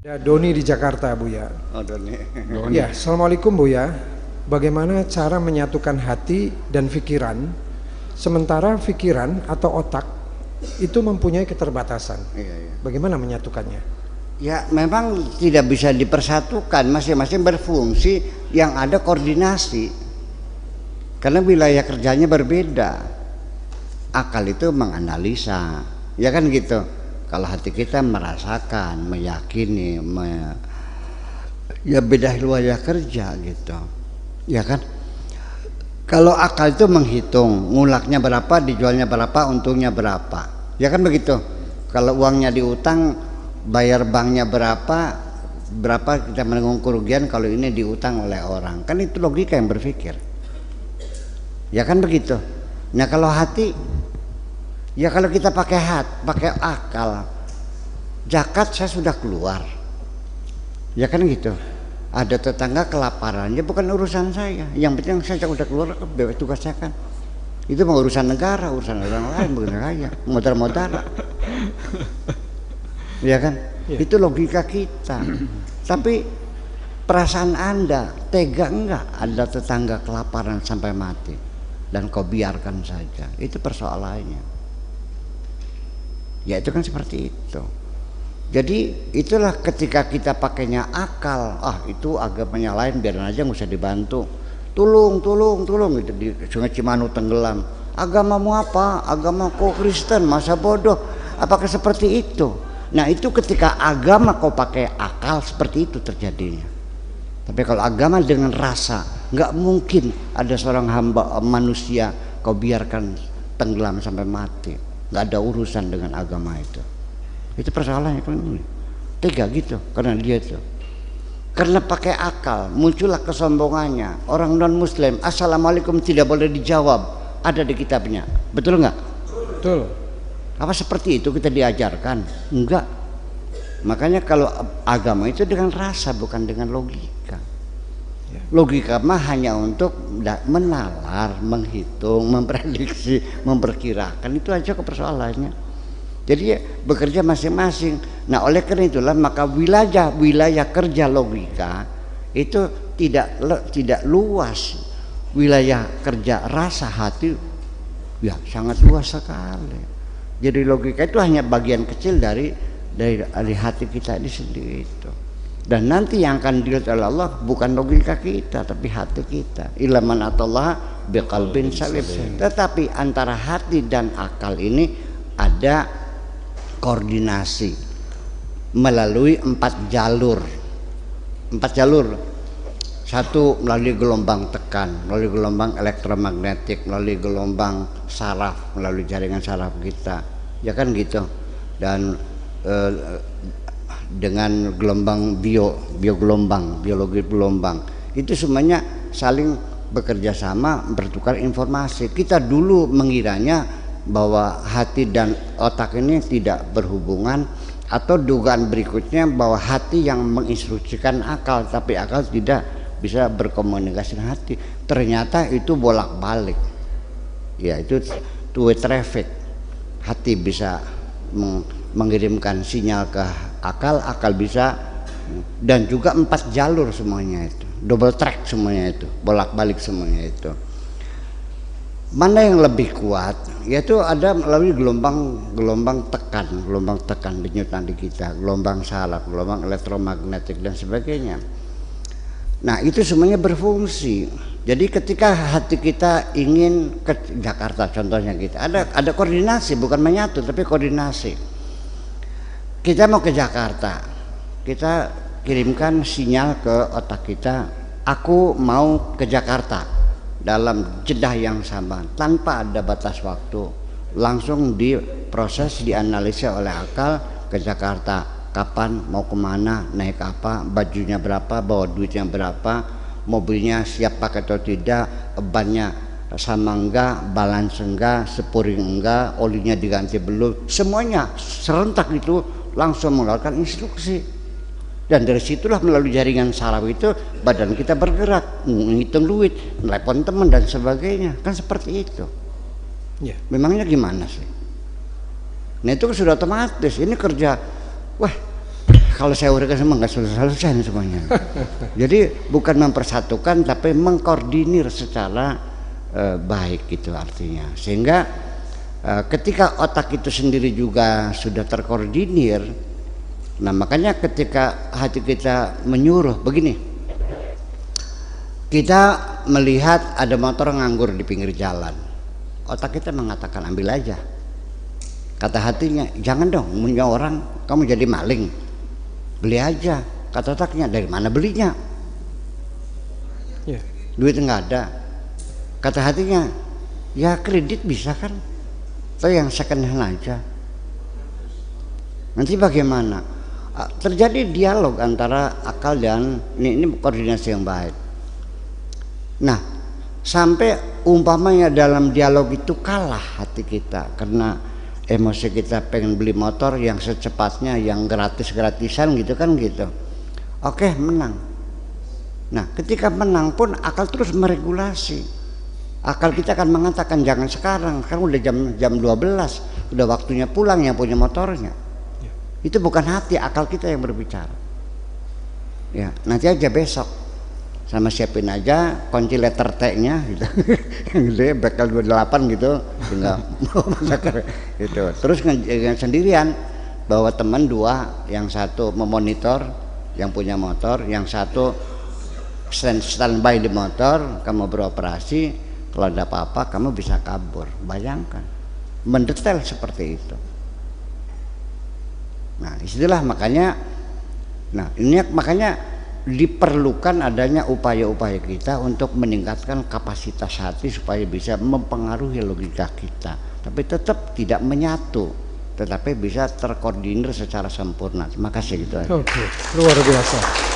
Ya, Doni di Jakarta, Buya. Oh, Doni. Ya, Assalamualaikum, Buya. Bagaimana cara menyatukan hati dan pikiran, sementara pikiran atau otak itu mempunyai keterbatasan? Iya. Bagaimana menyatukannya? Ya, memang tidak bisa dipersatukan, masing-masing berfungsi, yang ada koordinasi. Karena wilayah kerjanya berbeda. Akal itu menganalisa, ya kan gitu. Kalau hati kita merasakan, meyakini, ya beda wilayah kerja gitu, ya kan. Kalau akal itu menghitung, ngulaknya berapa, dijualnya berapa, untungnya berapa, ya kan begitu. Kalau uangnya diutang, bayar banknya berapa kita menanggung kerugian kalau ini diutang oleh orang, kan itu logika yang berpikir, ya kan begitu. Nah kalau hati, ya kalau kita pakai pakai akal, zakat saya sudah keluar, ya kan gitu. Ada tetangga kelaparan, ya bukan urusan saya. Yang penting saya sudah keluar, bebas tugas saya kan. Itu mau urusan negara, urusan orang lain, bukan saya. Modal-modal, ya kan? Ya. Itu logika kita. Tapi perasaan Anda tega enggak ada tetangga kelaparan sampai mati dan kau biarkan saja? Itu persoalannya. Ya itu kan seperti itu. Jadi itulah ketika kita pakainya akal, itu agamanya lain, biarin aja, nggak usah dibantu. Tolong gitu di Sungai Cimanuk tenggelam. Agamamu apa? Agamaku Kristen, masa bodoh. Apakah seperti itu? Nah itu ketika agama kau pakai akal, seperti itu terjadinya. Tapi kalau agama dengan rasa, nggak mungkin ada seorang hamba manusia kau biarkan tenggelam sampai mati. Nggak ada urusan dengan agama itu. Itu persoalannya kan, tega gitu karena dia itu. Karena pakai akal muncullah kesombongannya. Orang non muslim, assalamualaikum tidak boleh dijawab, ada di kitabnya, betul nggak? Betul. Apa seperti itu kita diajarkan? Enggak. Makanya kalau agama itu dengan rasa, bukan dengan logika. Logika mah hanya untuk menalar, menghitung, memprediksi, memperkirakan, itu aja persoalannya. Jadi ya, bekerja masing-masing. Nah oleh karena itulah maka wilayah kerja logika itu tidak luas. Wilayah kerja rasa hati ya sangat luas sekali. Jadi logika itu hanya bagian kecil dari hati kita ini sendiri itu. Dan nanti yang akan dilihat oleh Allah bukan logika kita, tapi hati kita. Ilaman atallah biqalbin salim. Tetapi antara hati dan akal ini ada koordinasi melalui 4 jalur. Satu melalui gelombang tekan, melalui gelombang elektromagnetik, melalui gelombang saraf, melalui jaringan saraf kita, ya kan gitu. Dan dengan gelombang biologi gelombang, itu semuanya saling bekerja sama, bertukar informasi. Kita dulu mengiranya bahwa hati dan otak ini tidak berhubungan, atau dugaan berikutnya bahwa hati yang menginstruksikan akal, tapi akal tidak bisa berkomunikasi dengan hati. Ternyata itu bolak-balik, ya itu two way traffic. Hati bisa mengirimkan sinyal ke akal bisa, dan juga 4 jalur semuanya itu, double track semuanya itu, bolak-balik semuanya itu. Mana yang lebih kuat? Yaitu ada melalui gelombang tekan denyutan di kita, gelombang saraf, gelombang elektromagnetik dan sebagainya. Nah itu semuanya berfungsi. Jadi ketika hati kita ingin ke Jakarta, contohnya kita ada koordinasi, bukan menyatu tapi koordinasi. Kita mau ke Jakarta, kita kirimkan sinyal ke otak kita, aku mau ke Jakarta, dalam jeda yang sama tanpa ada batas waktu, langsung diproses, dianalisa oleh akal. Ke Jakarta kapan, mau kemana, naik apa, bajunya berapa, bawa duitnya berapa, mobilnya siap pakai atau tidak, bannya sama enggak, balance enggak, sepuring enggak, olinya diganti belum, semuanya serentak itu langsung mengeluarkan instruksi. Dan dari situlah melalui jaringan saraf itu badan kita bergerak, menghitung duit, telepon teman dan sebagainya, kan seperti itu. Ya. Memangnya gimana sih? Nah itu sudah otomatis. Ini kerja, wah kalau saya uraikan semua nggak selesai semuanya. Jadi bukan mempersatukan tapi mengkoordinir secara baik gitu artinya. Sehingga ketika otak itu sendiri juga sudah terkoordinir, nah makanya ketika hati kita menyuruh begini, kita melihat ada motor nganggur di pinggir jalan, otak kita mengatakan ambil aja. Kata hatinya, jangan dong, punya orang kamu jadi maling, beli aja. Kata otaknya, dari mana belinya? Yeah. Duit nggak ada. Kata hatinya, ya kredit bisa kan, atau yang second hand aja. Nanti bagaimana? Terjadi dialog antara akal dan ini koordinasi yang baik. Nah, sampai umpamanya dalam dialog itu kalah hati kita karena emosi kita pengen beli motor yang secepatnya, yang gratis-gratisan gitu kan gitu. Oke, menang. Nah, ketika menang pun akal terus meregulasi. Akal kita akan mengatakan jangan sekarang udah jam 12, udah waktunya pulang yang punya motornya. Itu bukan hati, akal kita yang berbicara. Ya, nanti aja besok. Sama siapin aja kunci letter T-nya gitu. Yang gede bakal 28 gitu, tinggal gitu. Terus sendirian bawa teman dua, yang satu memonitor yang punya motor, yang satu standby di motor, kamu beroperasi, kalau ada apa-apa kamu bisa kabur. Bayangkan mendetail seperti itu. Nah, istilah makanya diperlukan adanya upaya-upaya kita untuk meningkatkan kapasitas hati supaya bisa mempengaruhi logika kita, tapi tetap tidak menyatu, tetapi bisa terkoordinir secara sempurna. Terima kasih gitu. Oke, luar biasa.